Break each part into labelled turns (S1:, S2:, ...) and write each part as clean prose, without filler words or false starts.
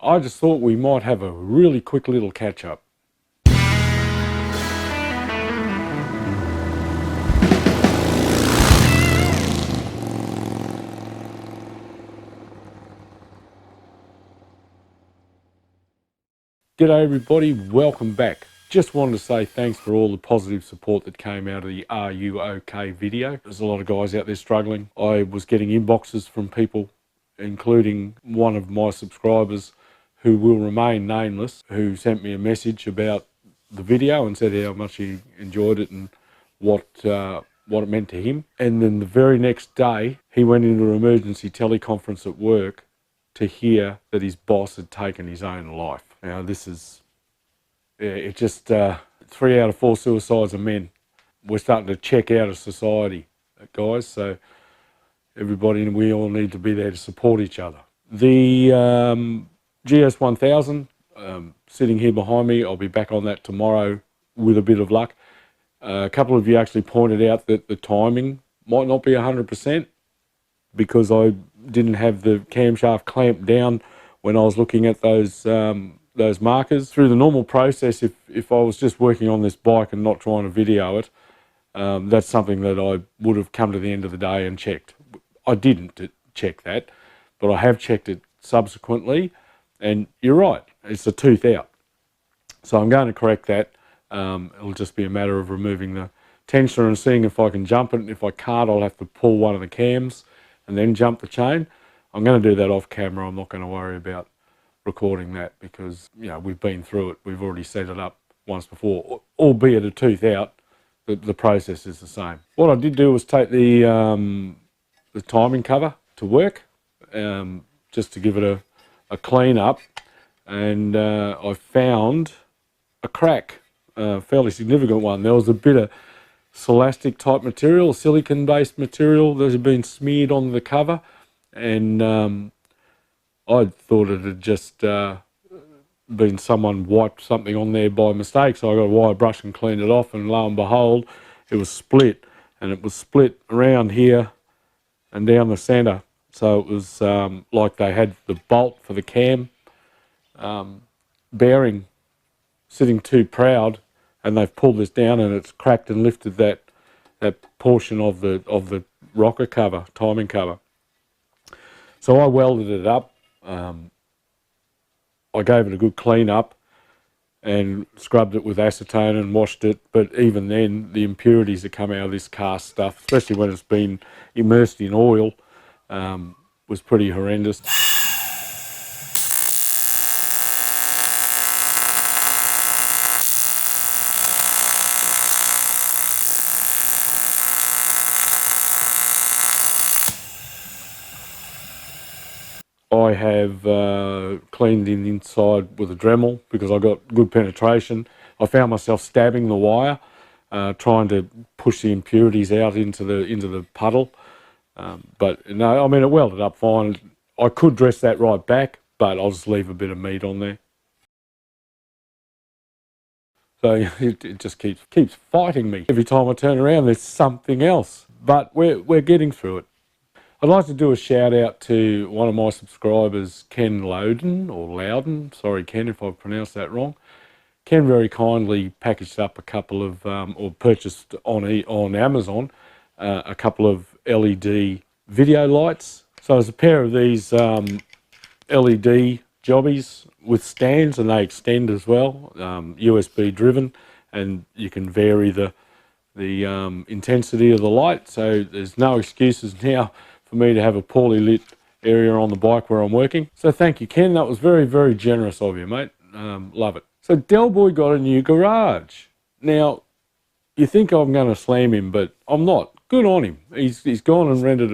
S1: I just thought we might have a really quick little catch up. G'day everybody, welcome back. Just wanted to say thanks for all the positive support that came out of the Are You OK video. There's a lot of guys out there struggling. I was getting inboxes from people, including one of my subscribers who will remain nameless, who sent me a message about the video and said how much he enjoyed it and what it meant to him. And then the very next day, he went into an emergency teleconference at work to hear that his boss had taken his own life. Now this is, it just, 3 out of 4 suicides are men. We're starting to check out of society, guys, so everybody, we all need to be there to support each other. The GS1000, sitting here behind me, I'll be back on that tomorrow with a bit of luck. A couple of you actually pointed out that the timing might not be 100% because I didn't have the camshaft clamped down when I was looking at those markers. Through the normal process, if I was just working on this bike and not trying to video it, that's something that I would have come to the end of the day and checked. I didn't check that, but I have checked it subsequently, and you're right, it's a tooth out. So I'm going to correct that. It'll just be a matter of removing the tensioner and seeing if I can jump it. If I can't, I'll have to pull one of the cams and then jump the chain. I'm going to do that off camera. I'm not going to worry about recording that because, you know, we've been through it. We've already set it up once before, albeit a tooth out. The process is the same. What I did do was take the timing cover to work, just to give it a clean up, and I found a crack, a fairly significant one. There was a bit of celastic type material, silicon based material that had been smeared on the cover, and I thought it had just been someone wiped something on there by mistake, so I got a wire brush and cleaned it off, and lo and behold, it was split, and it was split around here and down the centre. So it was like they had the bolt for the cam bearing sitting too proud, and they've pulled this down and it's cracked and lifted that portion of the rocker cover, timing cover. So I welded it up. I gave it a good clean up and scrubbed it with acetone and washed it, but even then the impurities that come out of this cast stuff, especially when it's been immersed in oil, was pretty horrendous. I have cleaned the inside with a Dremel because I got good penetration. I found myself stabbing the wire, trying to push the impurities out into the puddle. But no, I mean, it welded up fine. I could dress that right back, but I'll just leave a bit of meat on there. So it just keeps fighting me. Every time I turn around, there's something else. But we're getting through it. I'd like to do a shout out to one of my subscribers, Ken Loudon, sorry Ken if I've pronounced that wrong. Ken very kindly packaged up a couple of, or purchased on Amazon, a couple of LED video lights. So there's a pair of these LED jobbies with stands, and they extend as well, USB driven, and you can vary the intensity of the light. So there's no excuses now for me to have a poorly lit area on the bike where I'm working. So thank you, Ken. That was very, very generous of you, mate. Love it. So Delboy got a new garage. Now, you think I'm going to slam him, but I'm not. Good on him. He's gone and rented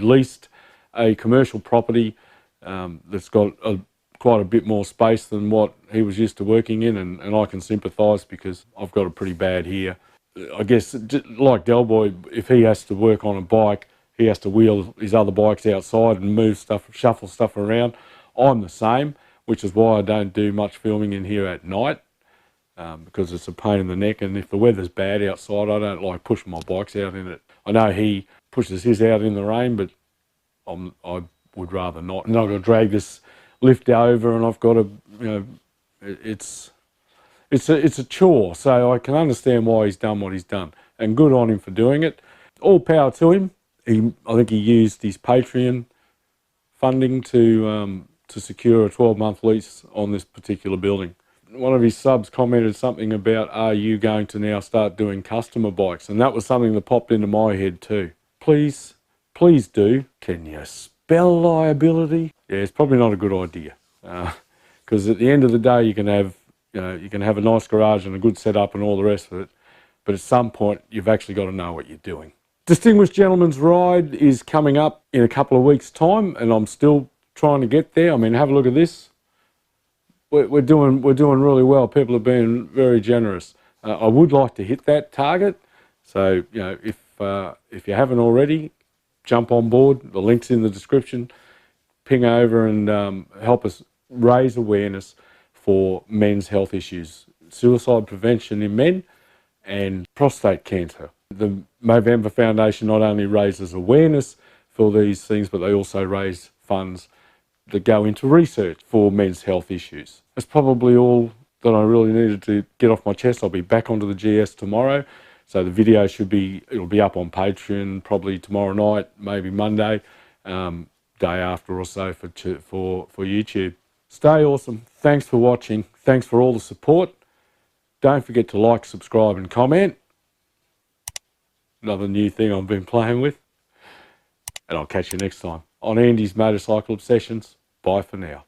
S1: leased a commercial property that's got quite a bit more space than what he was used to working in, and I can sympathise because I've got it pretty bad here. I guess, like Delboy, if he has to work on a bike, he has to wheel his other bikes outside and move stuff, shuffle stuff around. I'm the same, which is why I don't do much filming in here at night, because it's a pain in the neck. And if the weather's bad outside, I don't like pushing my bikes out in it. I know he pushes his out in the rain, but I would rather not. And I've got to drag this lift over, and I've got to, it's a chore. So I can understand why he's done what he's done, and good on him for doing it. All power to him. I think he used his Patreon funding to secure a 12-month lease on this particular building. One of his subs commented something about, are you going to now start doing customer bikes? And that was something that popped into my head too. Please do. Can you spell liability? Yeah, it's probably not a good idea, because at the end of the day, you can have a nice garage and a good setup and all the rest of it, but at some point, you've actually got to know what you're doing. Distinguished Gentleman's Ride is coming up in a couple of weeks' time, and I'm still trying to get there. I mean, have a look at this. We're doing really well. People have been very generous. I would like to hit that target, so if you haven't already, jump on board. The link's in the description. Ping over and help us raise awareness for men's health issues, suicide prevention in men, and prostate cancer. The Movember Foundation not only raises awareness for these things, but they also raise funds that go into research for men's health issues. That's probably all that I really needed to get off my chest. I'll be back onto the GS tomorrow, so the video it'll be up on Patreon probably tomorrow night, maybe Monday, day after or so for YouTube. Stay awesome. Thanks for watching. Thanks for all the support. Don't forget to like, subscribe, and comment. Another new thing I've been playing with. And I'll catch you next time on Andy's Motorcycle Obsessions. Bye for now.